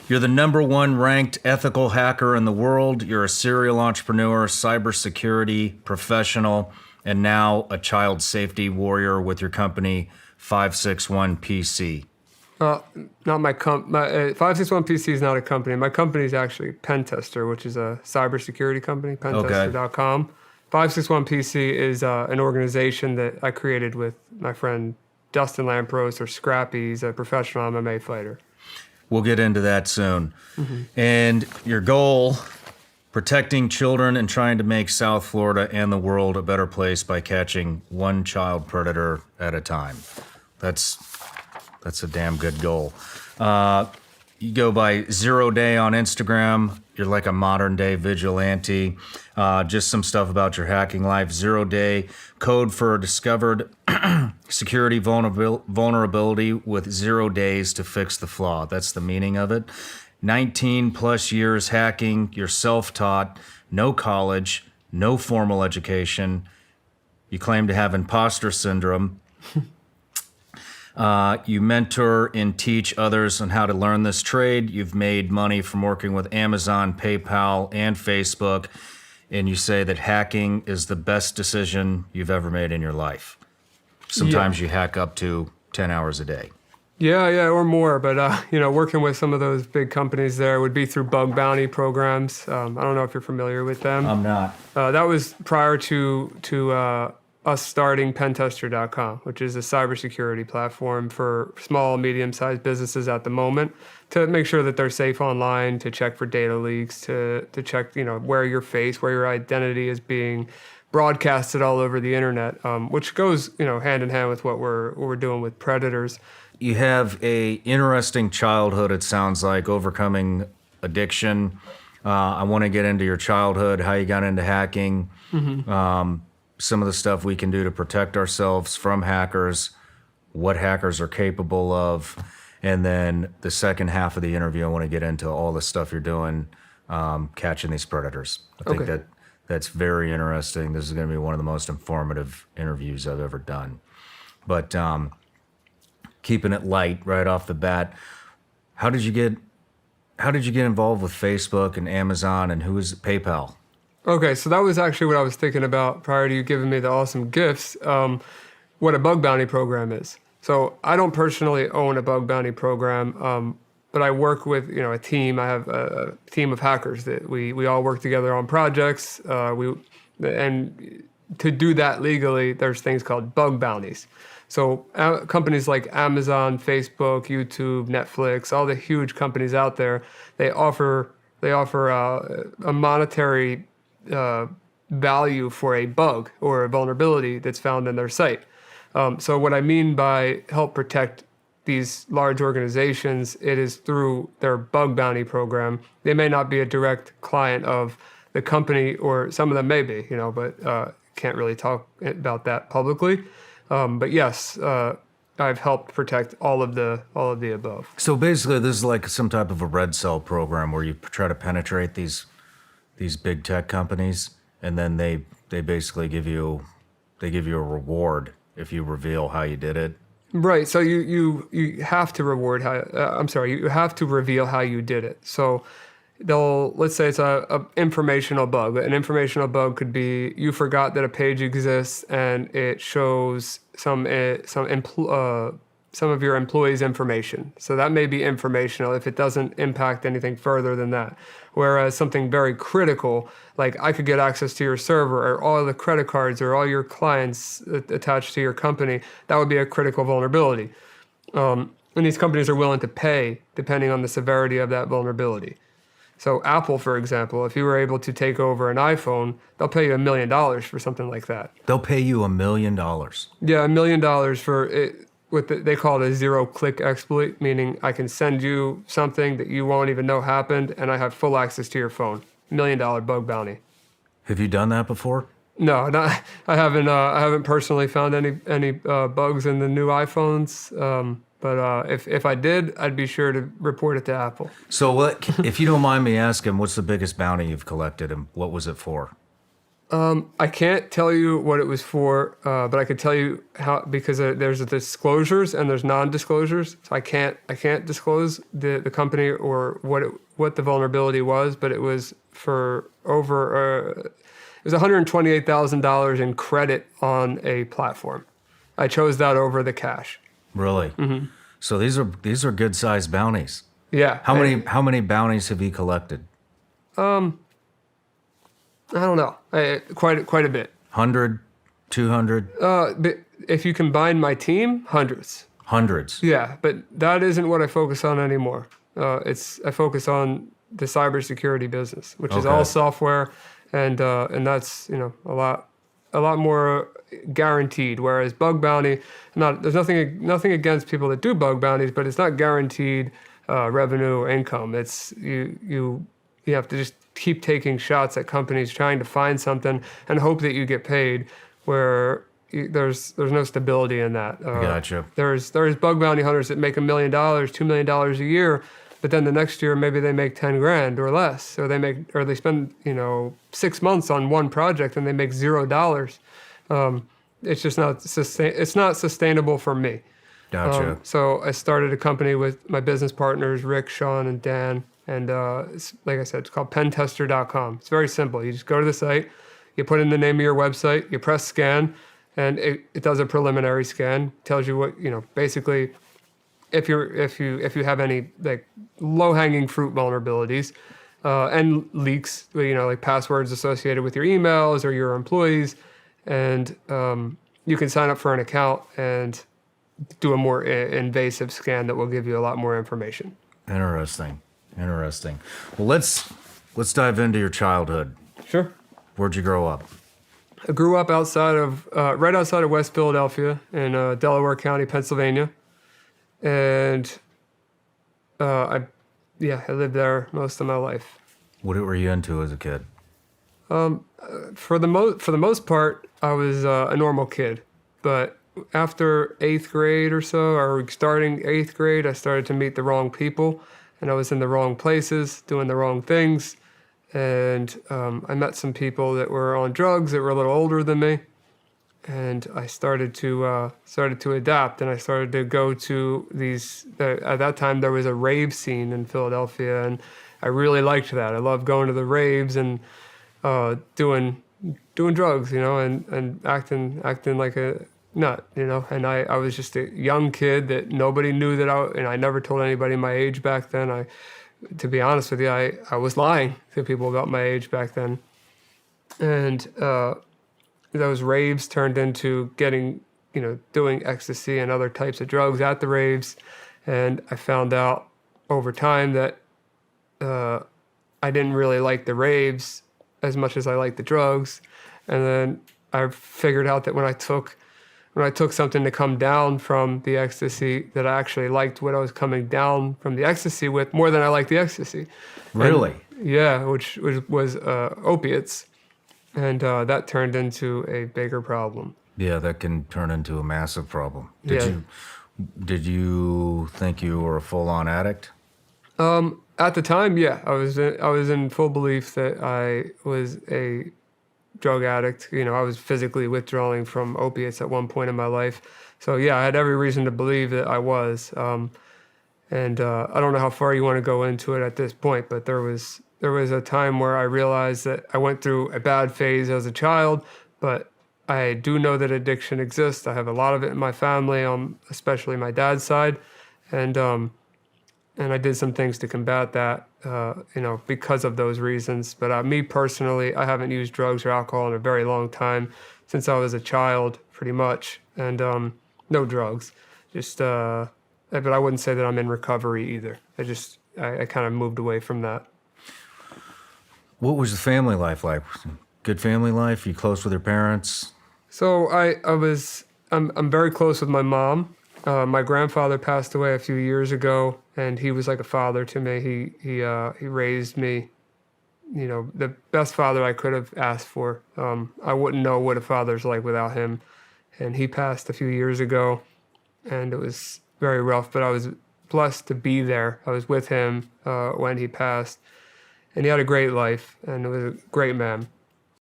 You're the #1 ranked ethical hacker in the world. You're a serial entrepreneur, cybersecurity professional, and now a child safety warrior with your company, 561 PC. Not my 561 PC is not a company. My company is actually Pentester, which is a cybersecurity company, pentester.com. 561 PC is an organization that I created with my friend Dustin Lampros, or Scrappy. He's a professional MMA fighter. We'll get into that soon. And your goal, protecting children and trying to make South Florida and the world a better place by catching one child predator at a time. That's a damn good goal. You go by 0 Day on Instagram. You're like a modern day vigilante. Just some stuff about your hacking life. 0 Day, code for a discovered security vulnerability with 0 days to fix the flaw. That's the meaning of it. 19 plus years hacking. You're self-taught, no college, no formal education. You claim to have imposter syndrome. You mentor and teach others on how to learn this trade. You've made money from working with Amazon, PayPal, and Facebook. And you say that hacking is the best decision you've ever made in your life. Sometimes you hack up to 10 hours a day. Yeah, or more. But, working with some of those big companies there would be through bug bounty programs. I don't know if you're familiar with them. I'm not. That was prior to us starting pentester.com, which is a cybersecurity platform for small, medium-sized businesses at the moment to make sure that they're safe online, to check for data leaks, to check, where your face, where your identity is being broadcasted all over the internet, which goes, hand in hand with what we're doing with predators. You have a interesting childhood, it sounds like, overcoming addiction. I want to get into your childhood, how you got into hacking. Some of the stuff we can do to protect ourselves from hackers, what hackers are capable of, and then the second half of the interview, I want to get into all the stuff you're doing, catching these predators. I think that's very interesting. This is going to be one of the most informative interviews I've ever done. But keeping it light right off the bat, how did you get involved with Facebook and Amazon, and who is PayPal? Okay, so that was actually what I was thinking about prior to you giving me the awesome gifts, what a bug bounty program is. So I don't personally own a bug bounty program, but I work with a team. I have a team of hackers that we all work together on projects. And to do that legally, there's things called bug bounties. So companies like Amazon, Facebook, YouTube, Netflix, all the huge companies out there, they offer a monetary value for a bug or a vulnerability that's found in their site. So what I mean by help protect these large organizations, it is through their bug bounty program. They may not be a direct client of the company, or some of them may be, but can't really talk about that publicly. But yes, I've helped protect all of the above. So basically, this is like some type of a red cell program where you try to penetrate these big tech companies, and then they basically give you a reward if you reveal how you did it. Right. So you have to you have to reveal how you did it. So let's say it's a informational bug. An informational bug could be you forgot that a page exists and it shows some of your employees' information. So that may be informational if it doesn't impact anything further than that. Whereas something very critical, like I could get access to your server or all the credit cards or all your clients attached to your company, that would be a critical vulnerability. And these companies are willing to pay depending on the severity of that vulnerability. So Apple, for example, if you were able to take over an iPhone, they'll pay you $1 million for something like that. They'll pay you $1 million? Yeah, $1 million for it. They call it a zero-click exploit, meaning I can send you something that you won't even know happened, and I have full access to your phone. $1 million bug bounty. Have you done that before? No, I haven't. I haven't personally found any bugs in the new iPhones. But if I did, I'd be sure to report it to Apple. So if you don't mind me asking, what's the biggest bounty you've collected, and what was it for? I can't tell you what it was for, but I could tell you how, because there's disclosures and there's non-disclosures. So I can't disclose the company or what the vulnerability was, but it was for it was $128,000 in credit on a platform. I chose that over the cash. Really? Mm-hmm. So these are good sized bounties. Yeah. How many bounties have you collected? I don't know. Quite a bit. 100, 200? But if you combine my team, hundreds. Hundreds. Yeah, but that isn't what I focus on anymore. I focus on the cybersecurity business, which is all software, and that's a lot more guaranteed. Whereas bug bounty, there's nothing against people that do bug bounties, but it's not guaranteed revenue or income. It's you have to just keep taking shots at companies trying to find something and hope that you get paid. Where there's no stability in that. Gotcha. There's bug bounty hunters that make $1 million, $2 million a year, but then the next year maybe they make 10 grand or less, or they spend 6 months on one project and they make $0. It's just not it's not sustainable for me. Gotcha. So I started a company with my business partners, Rick, Sean, and Dan. And like I said, it's called pentester.com. It's very simple. You just go to the site, you put in the name of your website, you press scan, and it does a preliminary scan. Tells you what, basically if you have any like low-hanging fruit vulnerabilities and leaks, like passwords associated with your emails or your employees, and you can sign up for an account and do a more invasive scan that will give you a lot more information. Interesting. Well, let's dive into your childhood. Sure. Where'd you grow up? I grew up right outside of West Philadelphia in Delaware County, Pennsylvania, and I lived there most of my life. What were you into as a kid? For the most part, I was a normal kid, but after 8th grade or so, or starting 8th grade, I started to meet the wrong people, and I was in the wrong places, doing the wrong things, and I met some people that were on drugs that were a little older than me, and I started to adapt, and I started to go to these. At that time, there was a rave scene in Philadelphia, and I really liked that. I loved going to the raves and doing drugs, and acting like a nut, and I was just a young kid that nobody knew that I never told anybody my age back then. To be honest with you, I was lying to people about my age back then. And those raves turned into getting, doing ecstasy and other types of drugs at the raves. And I found out over time that I didn't really like the raves as much as I liked the drugs. And then I figured out that when I took something to come down from the ecstasy, that I actually liked what I was coming down from the ecstasy with more than I liked the ecstasy. Really? And, yeah, which was opiates. And that turned into a bigger problem. Yeah, that can turn into a massive problem. Did you think you were a full-on addict? At the time, yeah. I was in full belief that I was a drug addict. I was physically withdrawing from opiates at one point in my life. So yeah, I had every reason to believe that I was. And I don't know how far you want to go into it at this point, but there was a time where I realized that I went through a bad phase as a child, but I do know that addiction exists. I have a lot of it in my family, especially my dad's side. And I did some things to combat that, because of those reasons. But me personally, I haven't used drugs or alcohol in a very long time, since I was a child, pretty much. And no drugs. But I wouldn't say that I'm in recovery either. I kind of moved away from that. What was the family life like? Good family life? You close with your parents? So I'm very close with my mom. My grandfather passed away a few years ago, and he was like a father to me. He raised me, the best father I could have asked for. I wouldn't know what a father's like without him. And he passed a few years ago, and it was very rough, but I was blessed to be there. I was with him when he passed, and he had a great life, and it was a great man.